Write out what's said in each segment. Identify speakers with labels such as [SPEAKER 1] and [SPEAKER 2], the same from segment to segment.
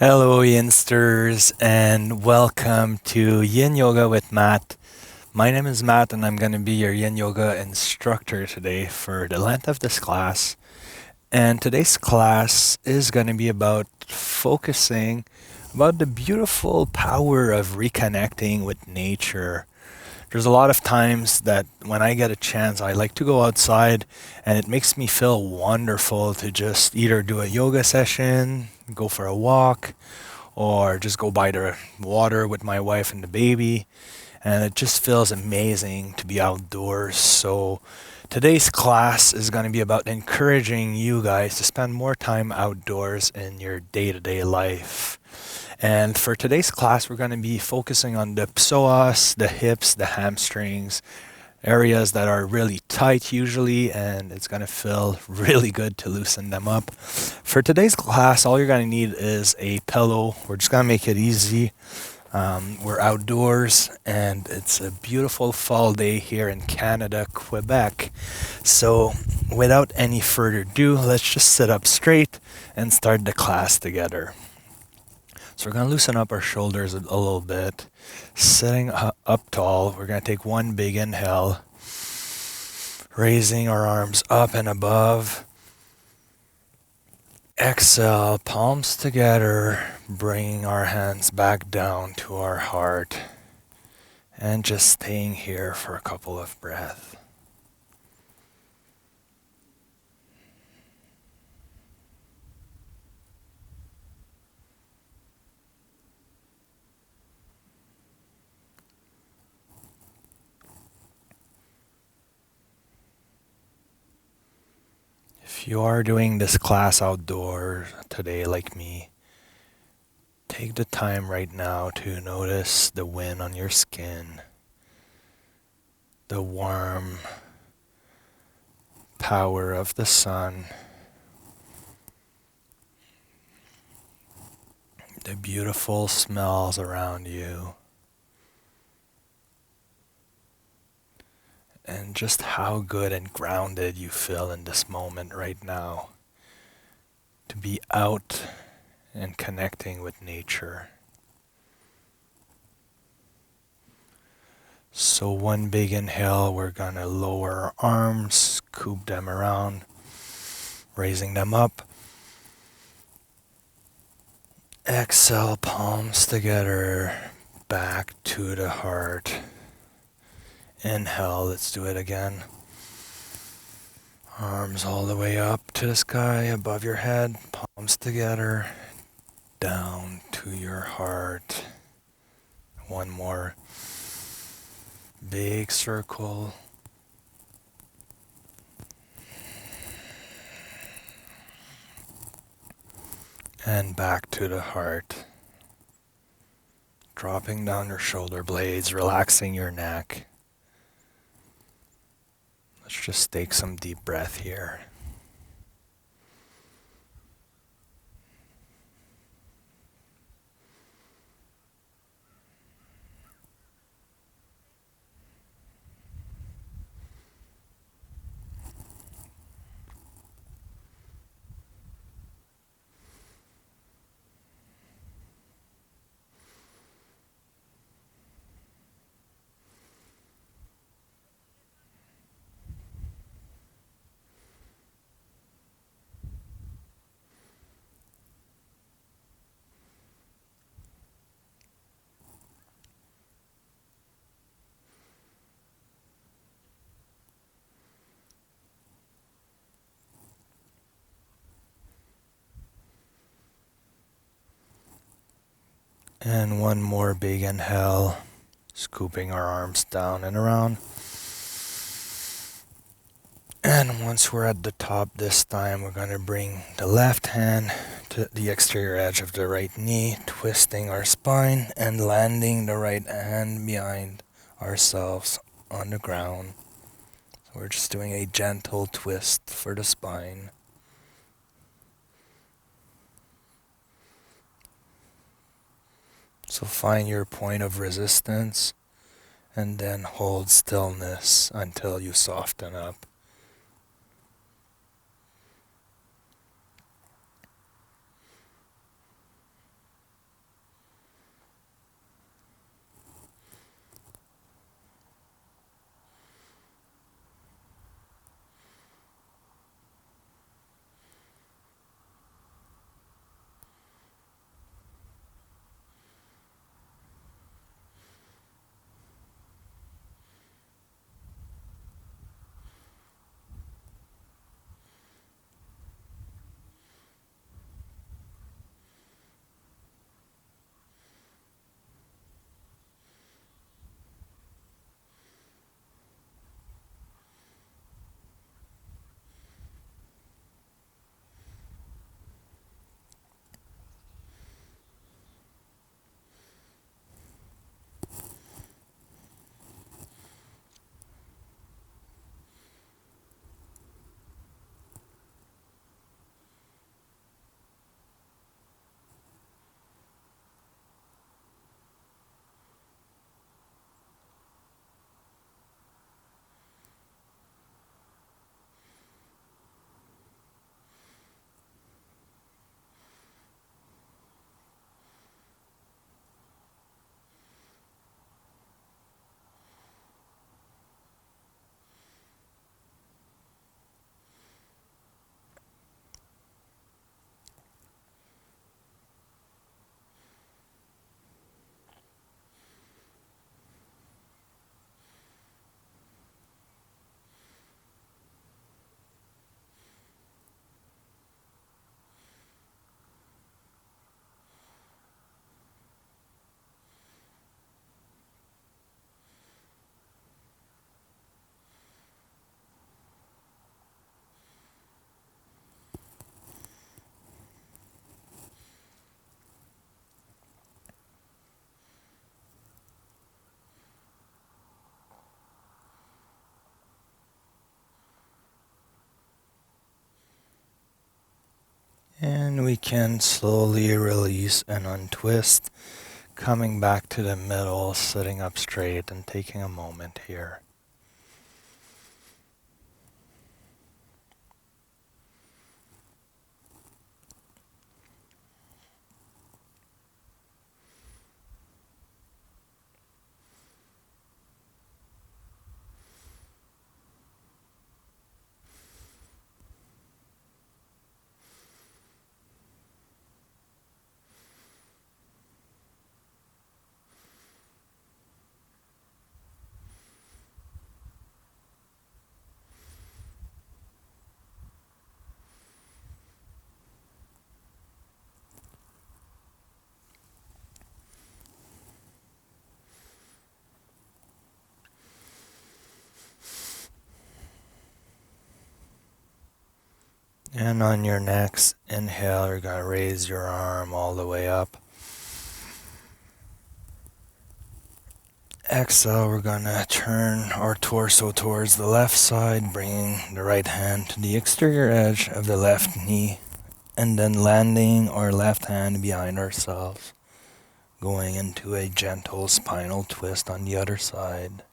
[SPEAKER 1] Hello, Yinsters, and welcome to Yin Yoga with Matt. My name is Matt, and I'm going to be your Yin Yoga instructor today for the length of this class. And today's class is going to be about focusing about the beautiful power of reconnecting with nature. There's a lot of times that when I get a chance, I like to go outside, and it makes me feel wonderful to just either do a yoga session, go for a walk, or just go by the water with my wife and the baby. And it just feels amazing to be outdoors. So today's class is going to be about encouraging you guys to spend more time outdoors in your day-to-day life. And for today's class, we're going to be focusing on the psoas, the hips, the hamstrings, areas that are really tight usually, and it's going to feel really good to loosen them up. For today's class, all you're going to need is a pillow. We're just going to make it easy. We're outdoors, and it's a beautiful fall day here in Canada, Quebec. So without any further ado, let's just sit up straight and start the class together. So we're going to loosen up our shoulders a little bit. Sitting up tall, we're going to take one big inhale, raising our arms up and above. Exhale, palms together, bringing our hands back down to our heart, and just staying here for a couple of breaths. If you are doing this class outdoors today like me, take the time right now to notice the wind on your skin, the warm power of the sun, the beautiful smells around you, and just how good and grounded you feel in this moment right now to be out and connecting with nature. So one big inhale, we're gonna lower our arms, scoop them around, raising them up. Exhale, palms together, back to the heart. Inhale, let's do it again. Arms all the way up to the sky above your head, palms together, down to your heart. One more. Big circle. And back to the heart. Dropping down your shoulder blades, relaxing your neck. Let's just take some deep breath here. And one more big inhale, scooping our arms down and around. And once we're at the top this time, we're going to bring the left hand to the exterior edge of the right knee, twisting our spine and landing the right hand behind ourselves on the ground. So we're just doing a gentle twist for the spine. So find your point of resistance and then hold stillness until you soften up. And we can slowly release and untwist, coming back to the middle, sitting up straight and taking a moment here. And on your next inhale, you're going to raise your arm all the way up. Exhale, we're going to turn our torso towards the left side, bringing the right hand to the exterior edge of the left knee, and then landing our left hand behind ourselves, going into a gentle spinal twist on the other side.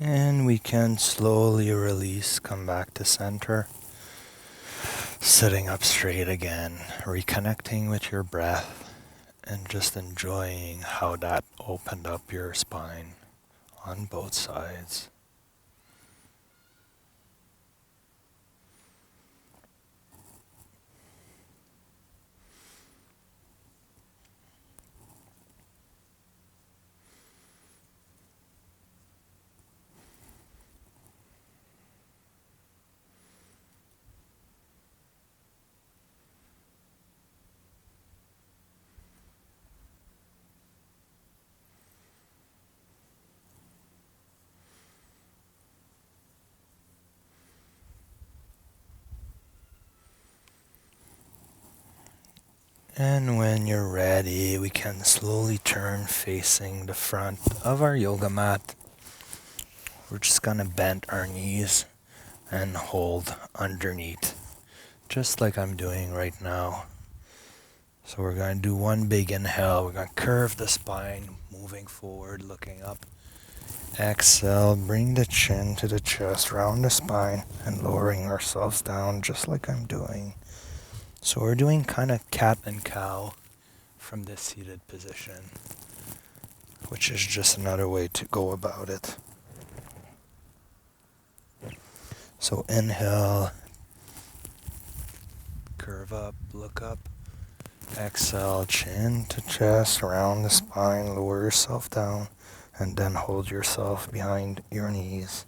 [SPEAKER 1] And we can slowly release, come back to center, sitting up straight again, reconnecting with your breath, and just enjoying how that opened up your spine on both sides. And when you're ready, we can slowly turn facing the front of our yoga mat. we're just gonna bend our knees and hold underneath, just like I'm doing right now. So we're gonna do one big inhale. We're gonna curve the spine, moving forward, looking up. Exhale, bring the chin to the chest, round the spine, and lowering ourselves down just like I'm doing. So we're doing kind of cat and cow from this seated position, which is just another way to go about it. So inhale, curve up, look up. Exhale, chin to chest, round the spine, lower yourself down, and then hold yourself behind your knees.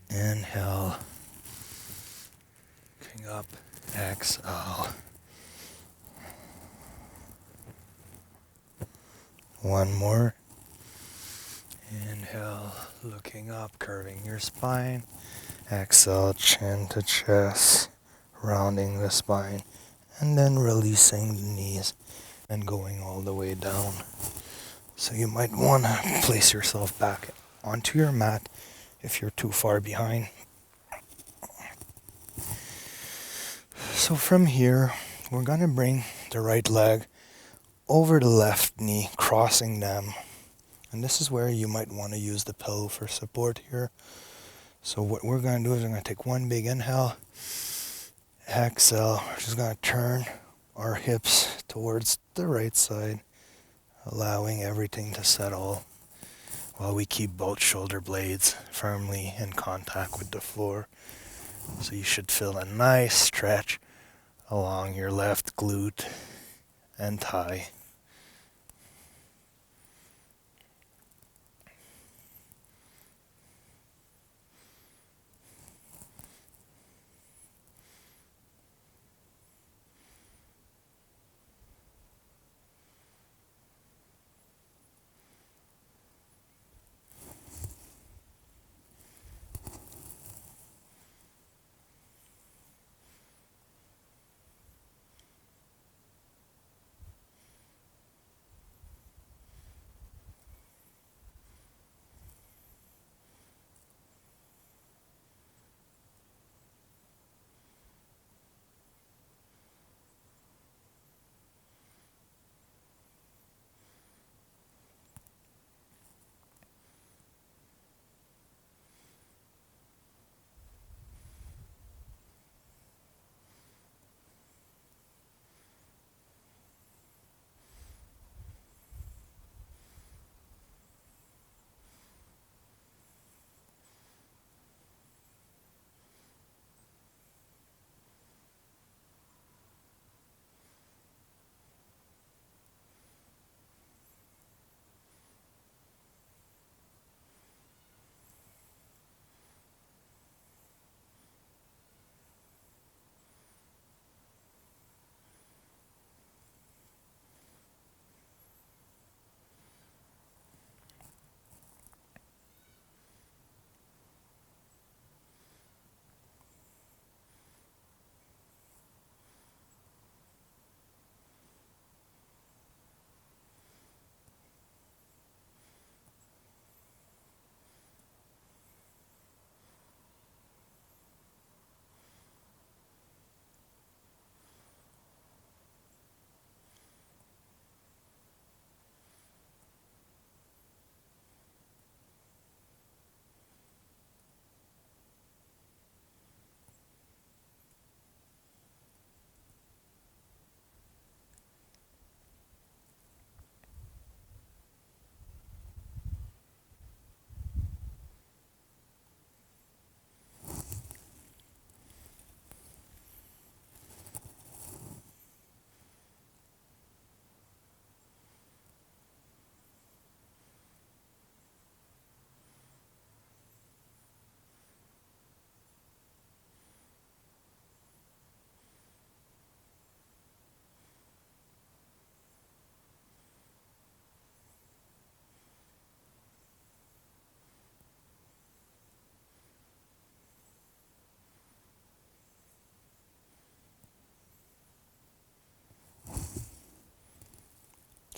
[SPEAKER 1] Inhale, looking up, exhale. One more. Inhale, looking up, curving your spine. Exhale, chin to chest, rounding the spine, and then releasing the knees and going all the way down. So you might want to place yourself back onto your mat if you're too far behind. So from here, we're going to bring the right leg over the left knee, crossing them. And this is where you might want to use the pillow for support here. So what we're going to do is we're going to take one big inhale. Exhale. We're just going to turn our hips towards the right side, allowing everything to settle while we keep both shoulder blades firmly in contact with the floor. So you should feel a nice stretch along your left glute and thigh.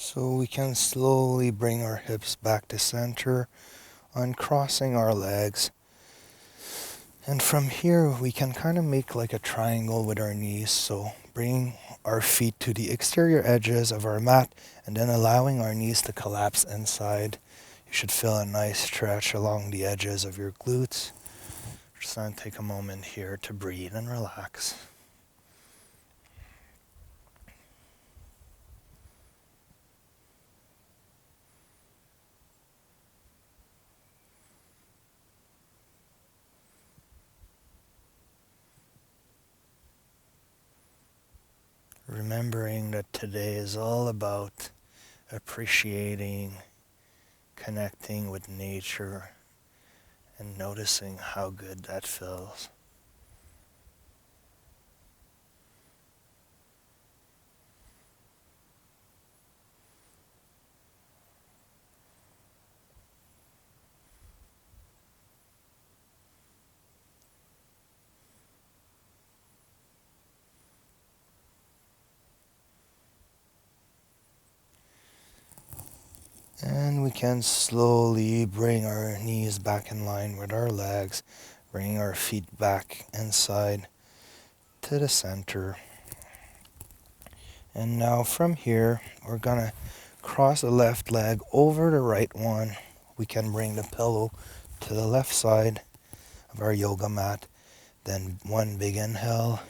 [SPEAKER 1] So we can slowly bring our hips back to center, uncrossing our legs. And from here, we can kind of make like a triangle with our knees. So bringing our feet to the exterior edges of our mat and then allowing our knees to collapse inside. You should feel a nice stretch along the edges of your glutes. Just going to take a moment here to breathe and relax. Remembering that today is all about appreciating, connecting with nature, and noticing how good that feels. And we can slowly bring our knees back in line with our legs, bringing our feet back inside to the center. And now from here, we're gonna cross the left leg over the right one. We can bring the pillow to the left side of our yoga mat. Then one big inhale.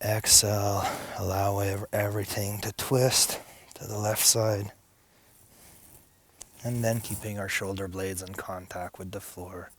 [SPEAKER 1] Exhale, allow everything to twist to the left side. And then keeping our shoulder blades in contact with the floor.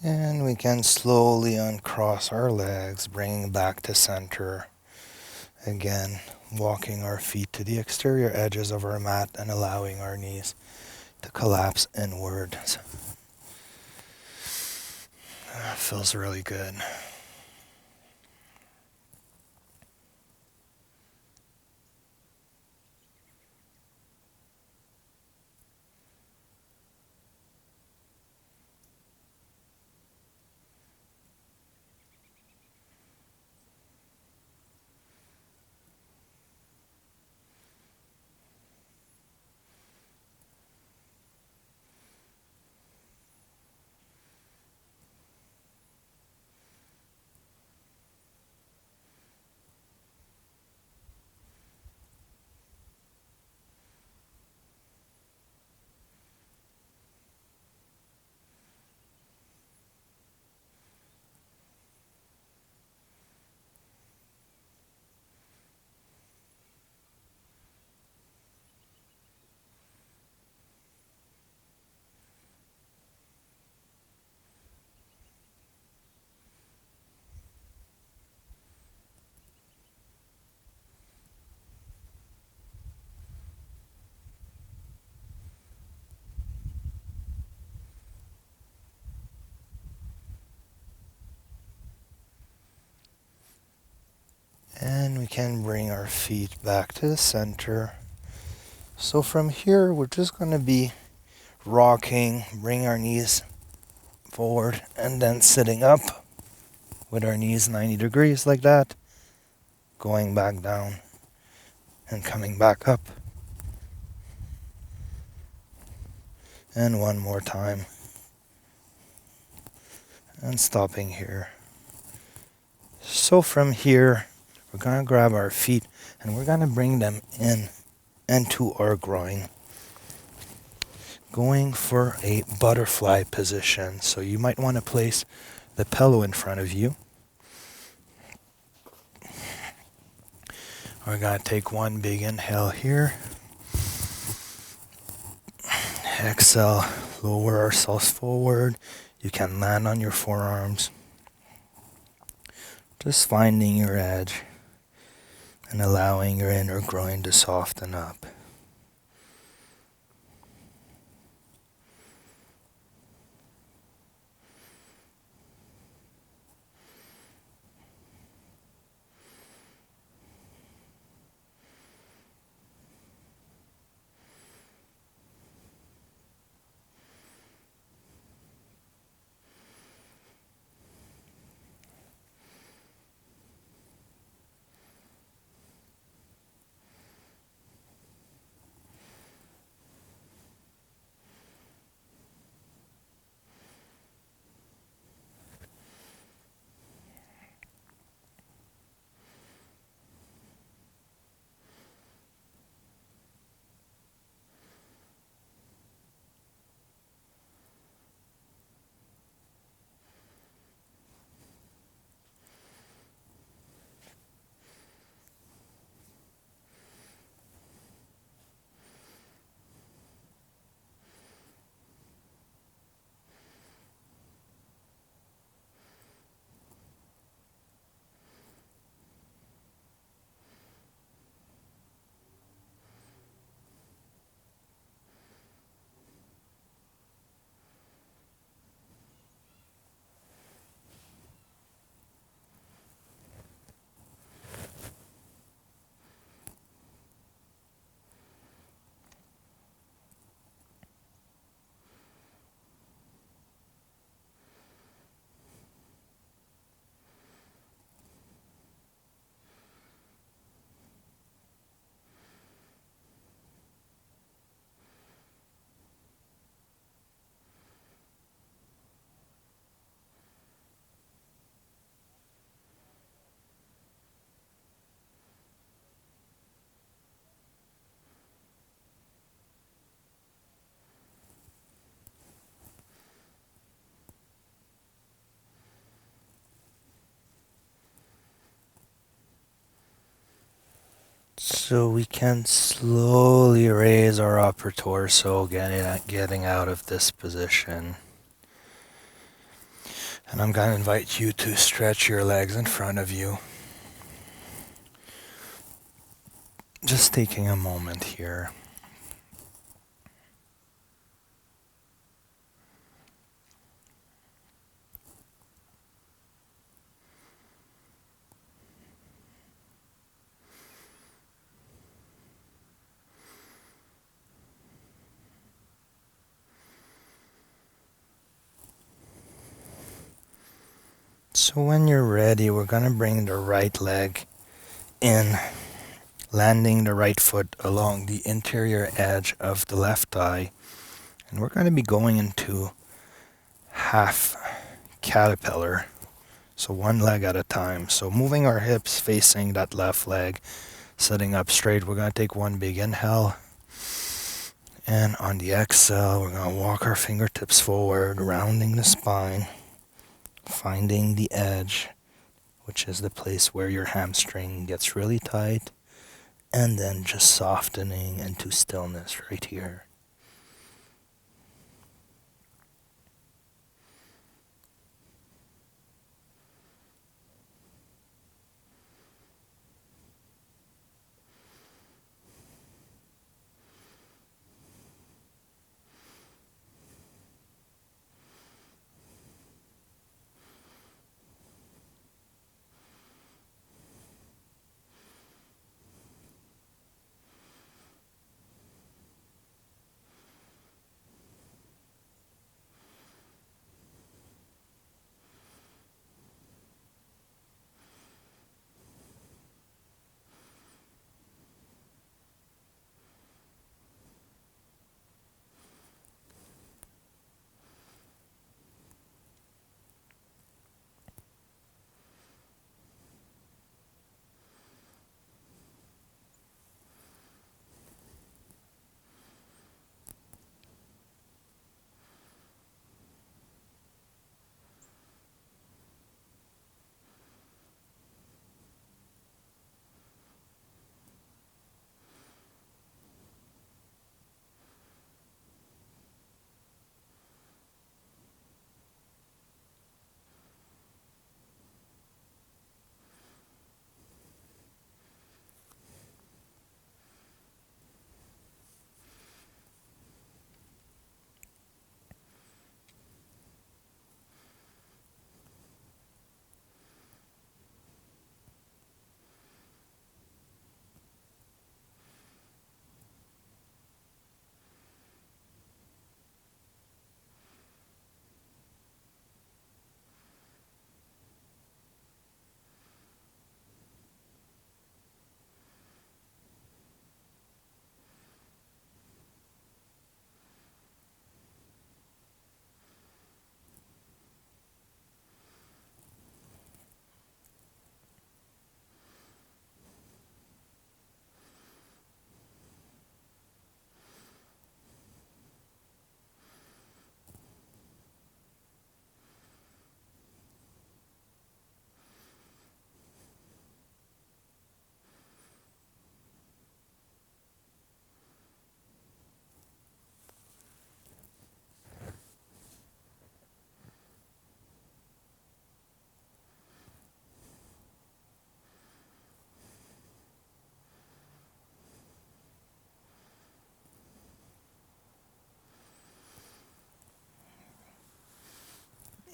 [SPEAKER 1] And we can slowly uncross our legs, bringing back to center. Again, walking our feet to the exterior edges of our mat and allowing our knees to collapse inward. Feels really good. can bring our feet back to the center. So from here, we're just going to be rocking, bring our knees forward, and then sitting up with our knees 90 degrees like that, going back down and coming back up. And one more time. And stopping here. So from here, we're going to grab our feet and we're going to bring them in and to our groin. Going for a butterfly position. So you might want to place the pillow in front of you. We're going to take one big inhale here. Exhale, lower ourselves forward. You can land on your forearms. Just finding your edge and allowing your inner groin to soften up. So we can slowly raise our upper torso, getting out of this position. And I'm going to invite you to stretch your legs in front of you. Just taking a moment here. So when you're ready, we're going to bring the right leg in, landing the right foot along the interior edge of the left thigh. And we're going to be going into half caterpillar. So one leg at a time. So moving our hips facing that left leg, sitting up straight. We're going to take one big inhale. And on the exhale, we're going to walk our fingertips forward, rounding the spine, finding the edge, which is the place where your hamstring gets really tight, and then just softening into stillness right here.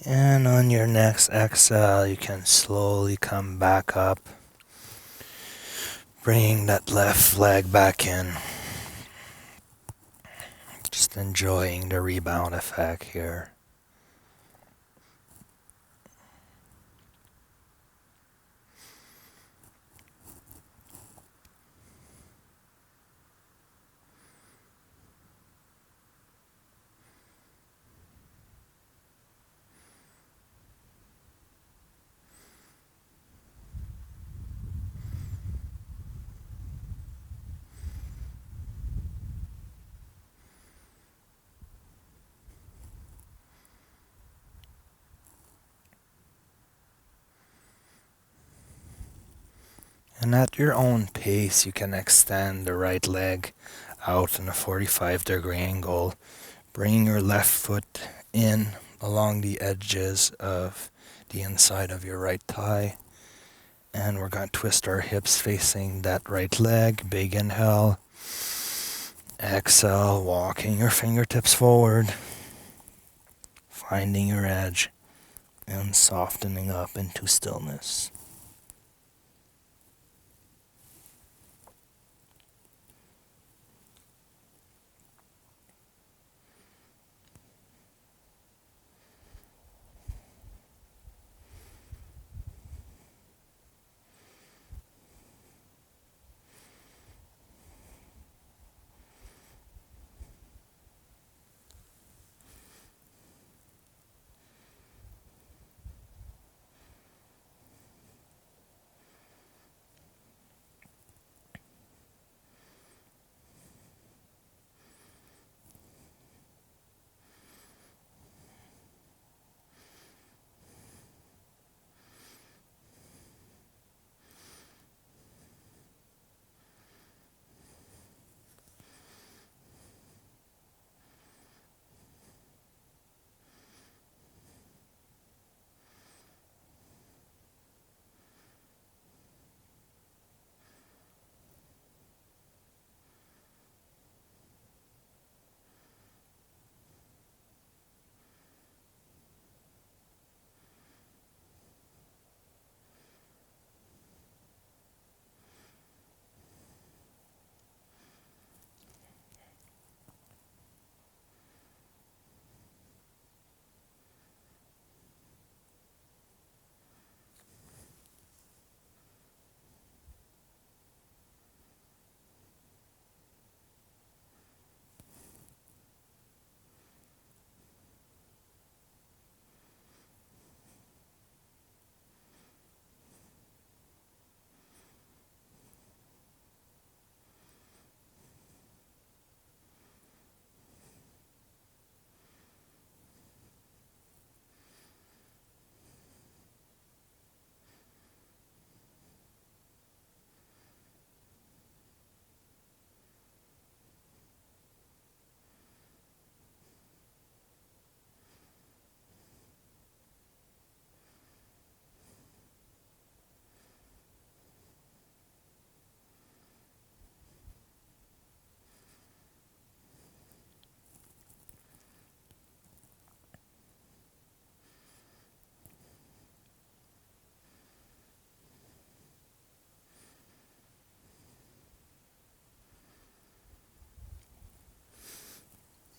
[SPEAKER 1] And on your next exhale, you can slowly come back up, bringing that left leg back in. Just enjoying the rebound effect here. And at your own pace, you can extend the right leg out in a 45-degree angle, bringing your left foot in along the edges of the inside of your right thigh. And we're going to twist our hips facing that right leg. Big inhale. Exhale, walking your fingertips forward, finding your edge, and softening up into stillness.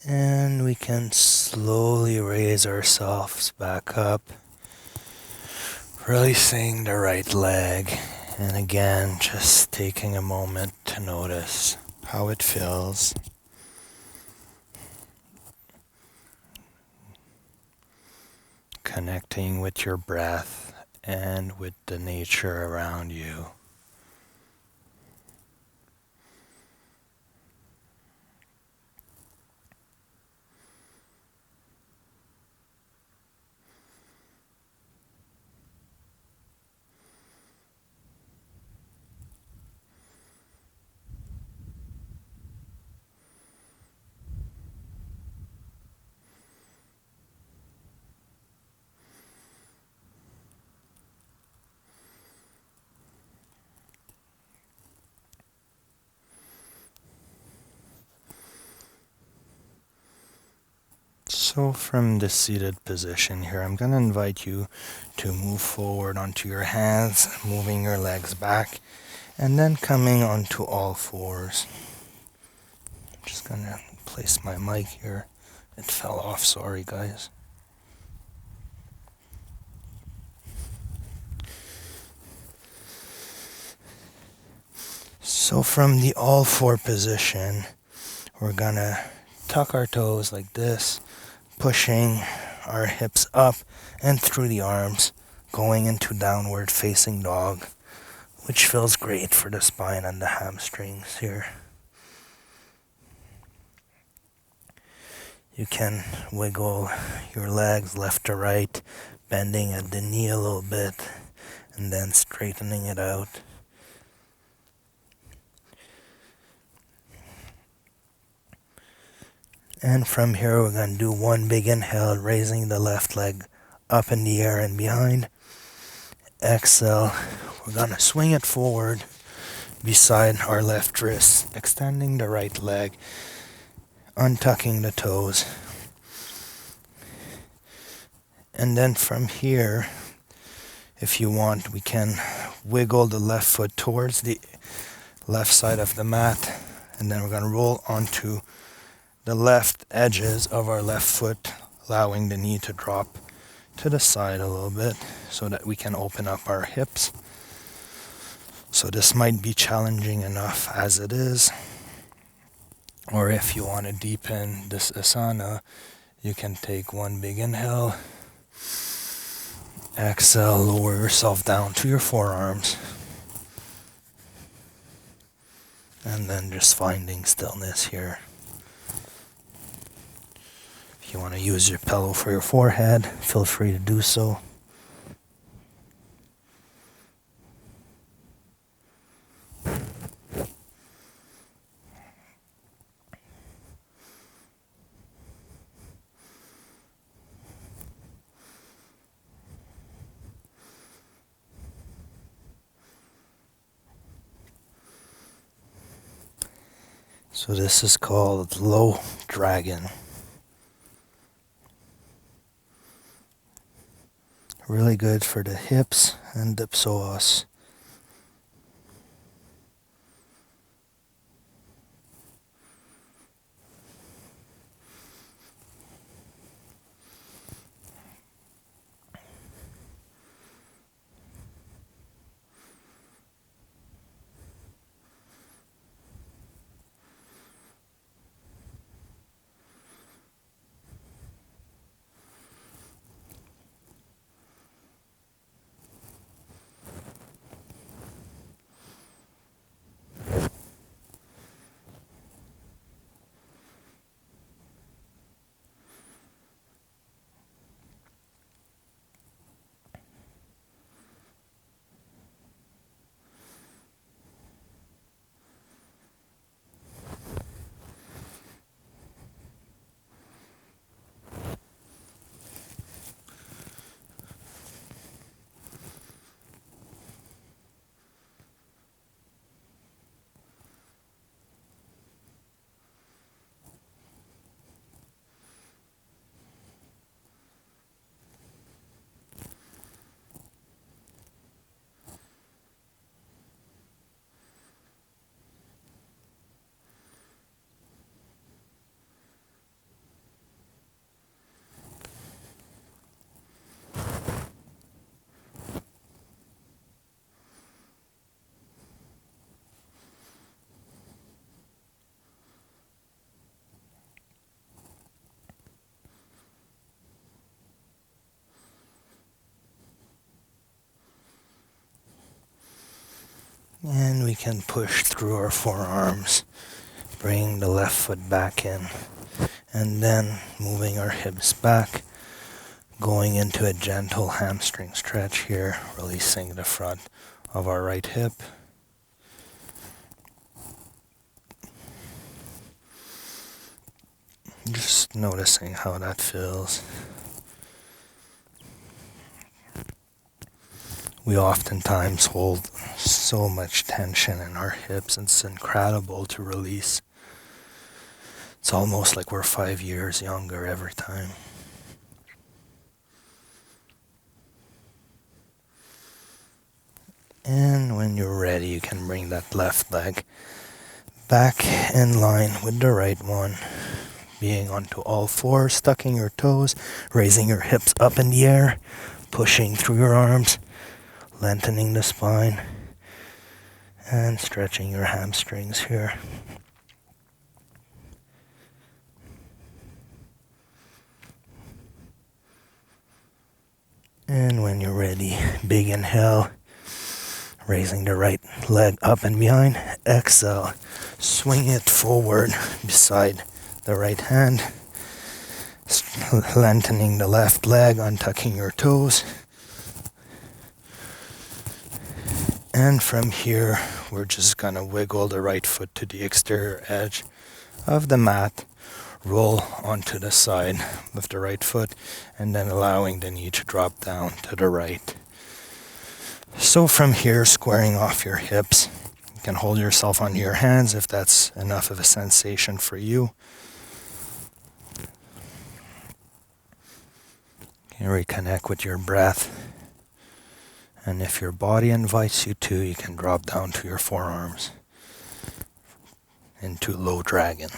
[SPEAKER 1] And we can slowly raise ourselves back up, releasing the right leg. And again, just taking a moment to notice how it feels. Connecting with your breath and with the nature around you. So from the seated position here, I'm going to invite you to move forward onto your hands, moving your legs back, and then coming onto all fours. I'm just going to place my mic here. It fell off, sorry guys. So from the all four position, we're going to tuck our toes like this, pushing our hips up and through the arms, going into downward facing dog, which feels great for the spine and the hamstrings here. You can wiggle your legs left to right, bending at the knee a little bit, and then straightening it out. And from here, we're going to do one big inhale, raising the left leg up in the air and behind. Exhale, we're going to swing it forward beside our left wrist, extending the right leg, untucking the toes. And then from here, if you want, we can wiggle the left foot towards the left side of the mat, and then we're going to roll onto the left edges of our left foot, allowing the knee to drop to the side a little bit so that we can open up our hips. So this might be challenging enough as it is. Or if you want to deepen this asana, you can take one big inhale. Exhale, lower yourself down to your forearms. And then just finding stillness here. If you want to use your pillow for your forehead, feel free to do so. So this is called low dragon. Really good for the hips and the psoas. And we can push through our forearms, bringing the left foot back in, and then moving our hips back, going into a gentle hamstring stretch here, releasing the front of our right hip. Just noticing how that feels. We oftentimes hold so much tension in our hips. It's incredible to release. It's almost like we're 5 years younger every time. And when you're ready, you can bring that left leg back in line with the right one. Being onto all fours, tucking your toes, raising your hips up in the air, pushing through your arms, lengthening the spine, and stretching your hamstrings here. And when you're ready, big inhale, raising the right leg up and behind. Exhale, swing it forward beside the right hand, lengthening the left leg, untucking your toes. And from here, we're just gonna wiggle the right foot to the exterior edge of the mat, roll onto the side with the right foot, and then allowing the knee to drop down to the right. So from here, squaring off your hips, you can hold yourself on your hands if that's enough of a sensation for you. You can reconnect with your breath. And if your body invites you to, you can drop down to your forearms into low dragon.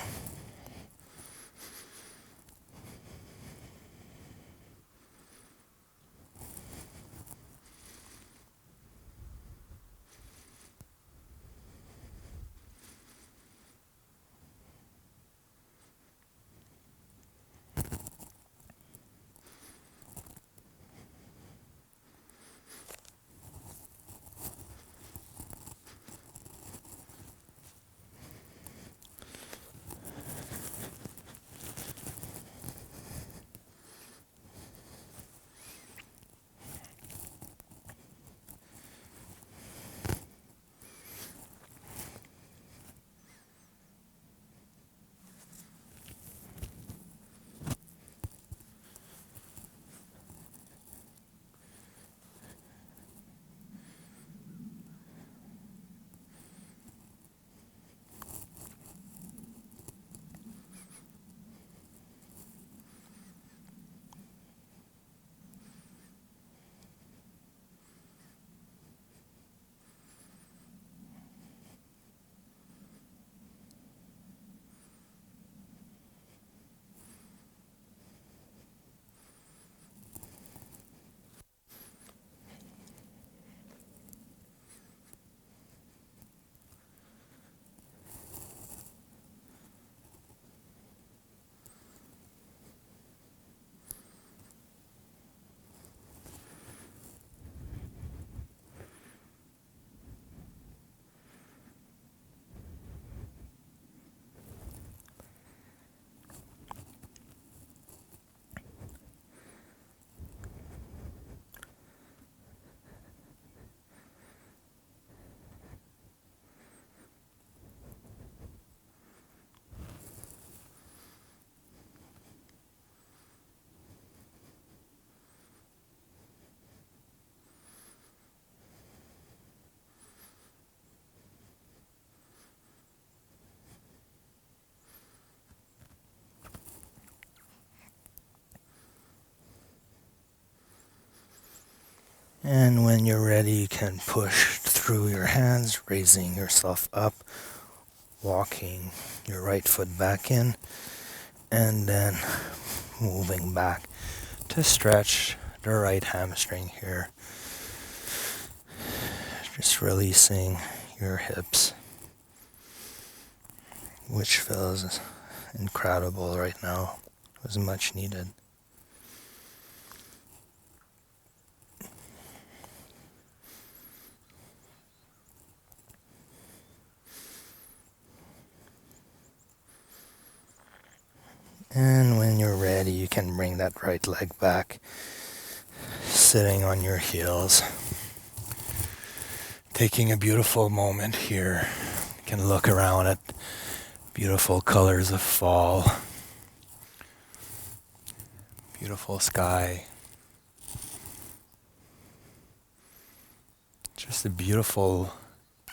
[SPEAKER 1] And when you're ready, you can push through your hands, raising yourself up, walking your right foot back in, and then moving back to stretch the right hamstring here. Just releasing your hips, which feels incredible right now. It was much needed. And when you're ready, you can bring that right leg back, sitting on your heels. Taking a beautiful moment here. You can look around at beautiful colors of fall, beautiful sky. Just a beautiful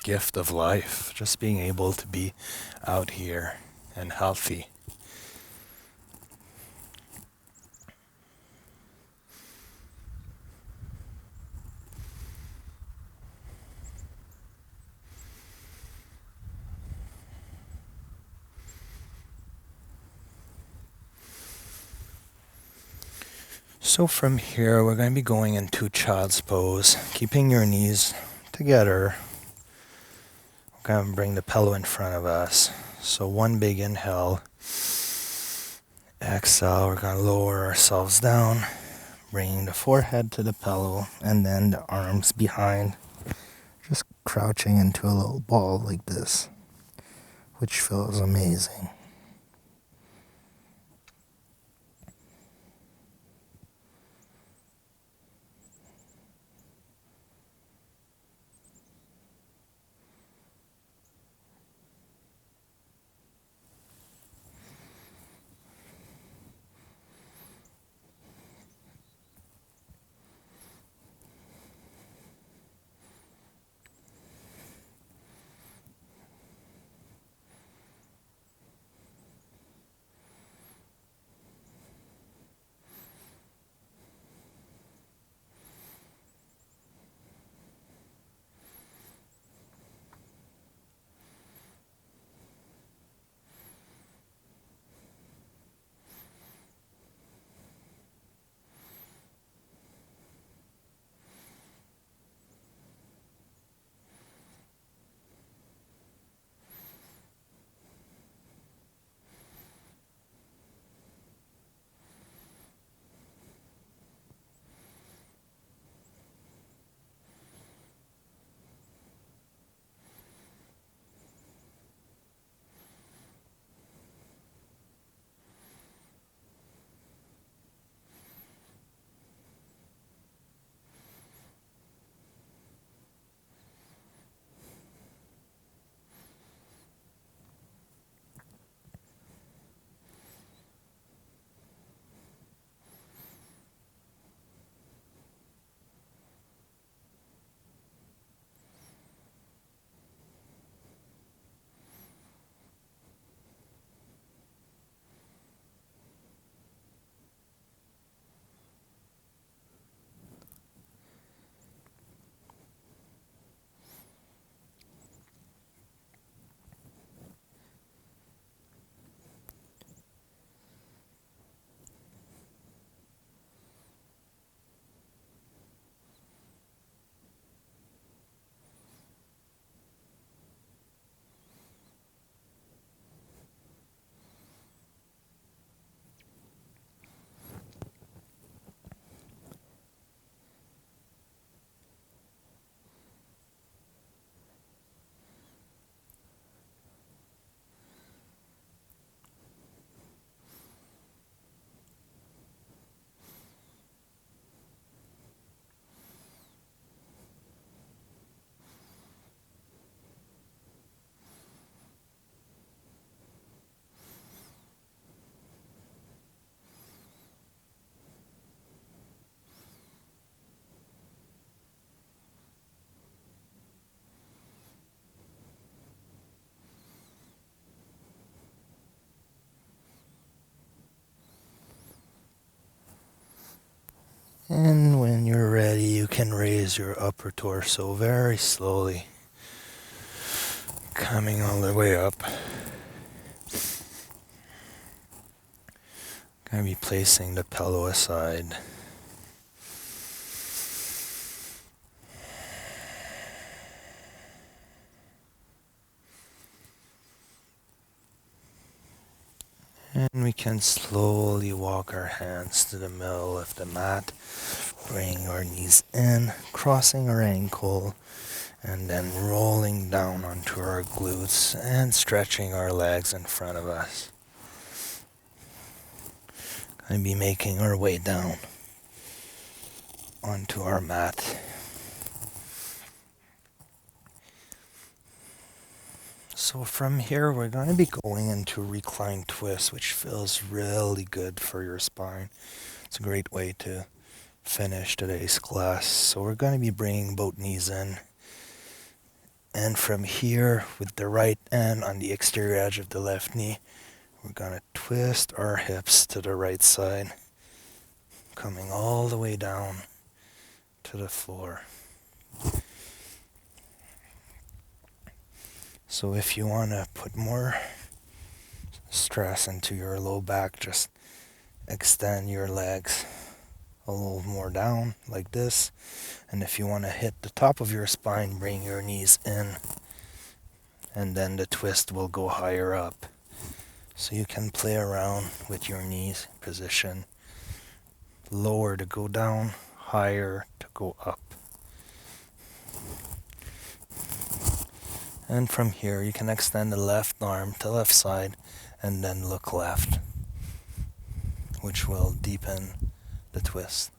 [SPEAKER 1] gift of life, just being able to be out here and healthy. So from here, we're going to be going into child's pose, keeping your knees together. We're going to bring the pillow in front of us. So one big inhale. Exhale, we're going to lower ourselves down, bringing the forehead to the pillow, and then the arms behind, just crouching into a little ball like this, which feels amazing. And when you're ready, you can raise your upper torso very slowly, coming all the way up. Going to be placing the pillow aside. And we can slowly walk our hands to the middle of the mat, bring our knees in, crossing our ankle, and then rolling down onto our glutes and stretching our legs in front of us. Going to be making our way down onto our mat. So from here, we're going to be going into reclined twist, which feels really good for your spine. It's a great way to finish today's class. So we're going to be bringing both knees in. And from here, with the right hand on the exterior edge of the left knee, we're going to twist our hips to the right side, coming all the way down to the floor. So if you want to put more stress into your low back, just extend your legs a little more down like this. And if you want to hit the top of your spine, bring your knees in, and then the twist will go higher up. So you can play around with your knees position. Lower to go down, higher to go up. And from here you can extend the left arm to left side and then look left, which will deepen the twist.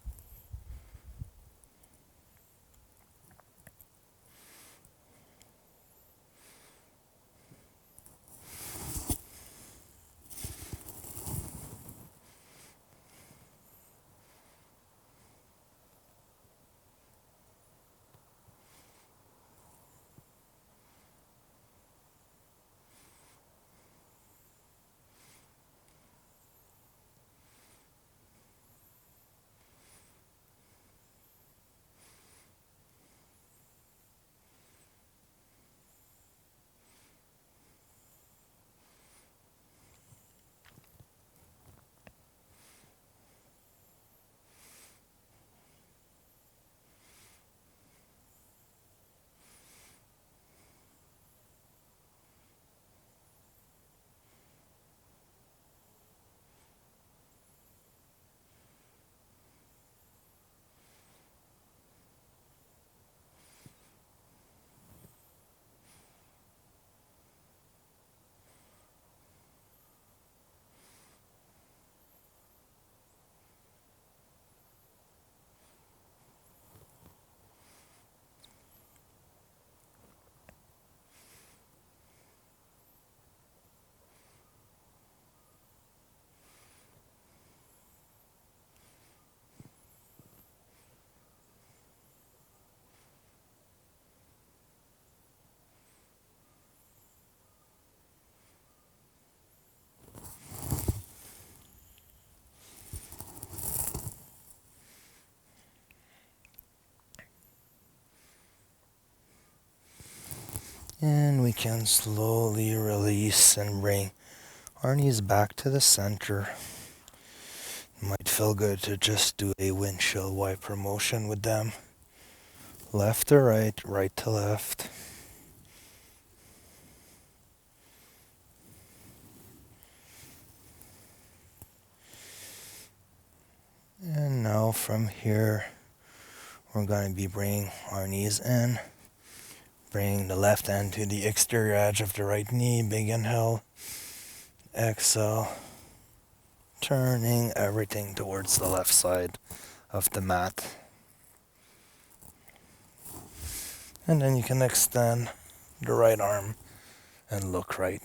[SPEAKER 1] And we can slowly release and bring our knees back to the center. It might feel good to just do a windshield wiper motion with them. Left to right, right to left. And now from here, we're going to be bringing our knees in. Bring the left hand to the exterior edge of the right knee. Big inhale. Exhale. Turning everything towards the left side of the mat. And then you can extend the right arm and look right.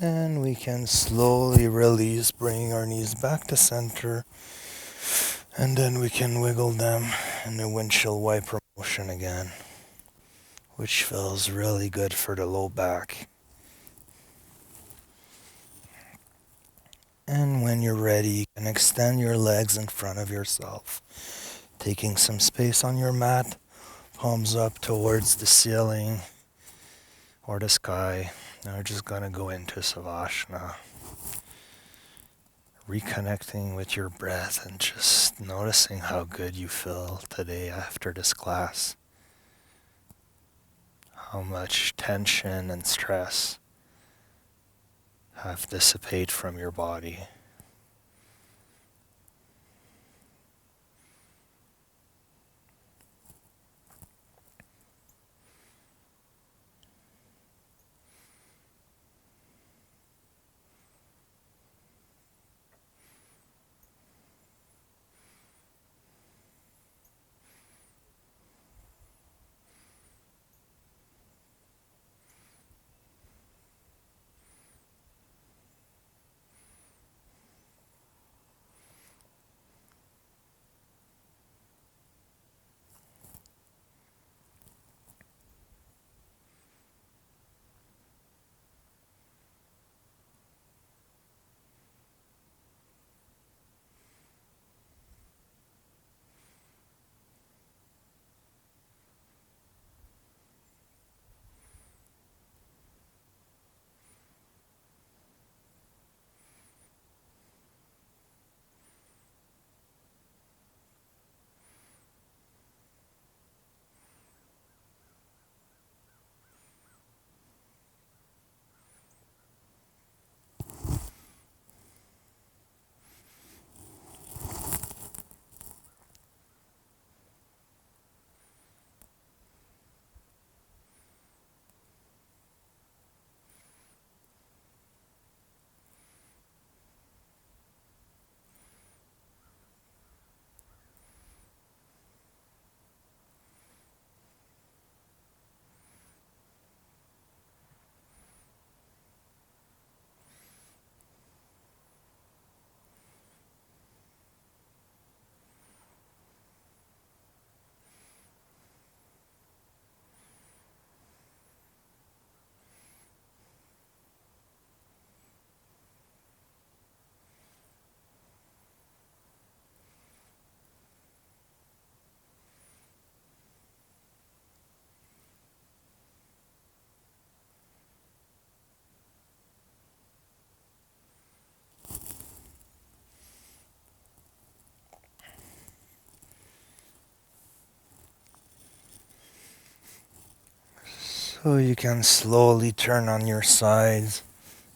[SPEAKER 1] And we can slowly release, bringing our knees back to center. And then we can wiggle them in the windshield wiper motion again, which feels really good for the low back. And when you're ready, you can extend your legs in front of yourself, taking some space on your mat, palms up towards the ceiling or the sky. Now we're just going to go into Savasana, reconnecting with your breath and just noticing how good you feel today after this class. How much tension and stress have dissipated from your body. So you can slowly turn on your sides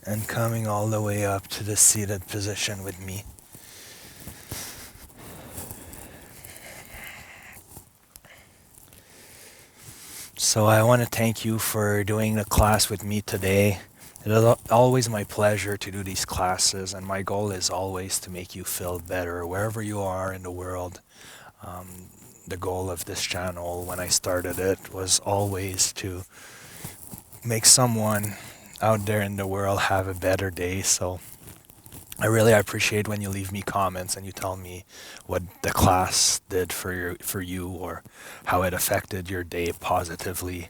[SPEAKER 1] and coming all the way up to the seated position with me. So I want to thank you for doing the class with me today. It is always my pleasure to do these classes, and my goal is always to make you feel better wherever you are in the world. The goal of this channel when I started it was always to make someone out there in the world have a better day. So I really appreciate when you leave me comments and you tell me what the class did for you or how it affected your day positively.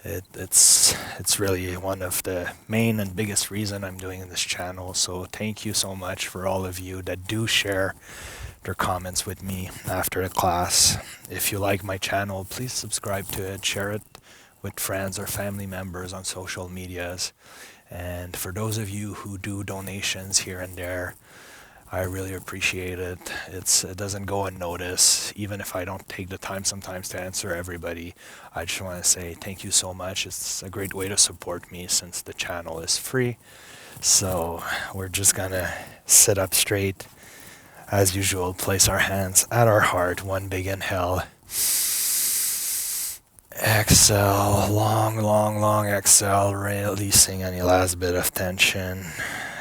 [SPEAKER 1] It's really one of the main and biggest reason I'm doing this channel. So thank you so much for all of you that do share their comments with me after the class. If you like my channel, please subscribe to it, share it with friends or family members on social medias. And for those of you who do donations here and there, I really appreciate it. It doesn't go unnoticed, even if I don't take the time sometimes to answer everybody. I just want to say thank you so much. It's a great way to support me since the channel is free. So we're just gonna sit up straight. As usual, place our hands at our heart. One big inhale. Exhale, long exhale, releasing any last bit of tension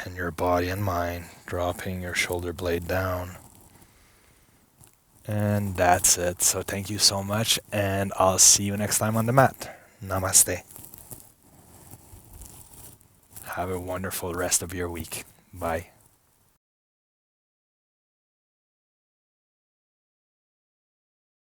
[SPEAKER 1] in your body and mind, dropping your shoulder blade down. And that's it. So thank you so much, and I'll see you next time on the mat. Namaste. Have a wonderful rest of your week. Bye.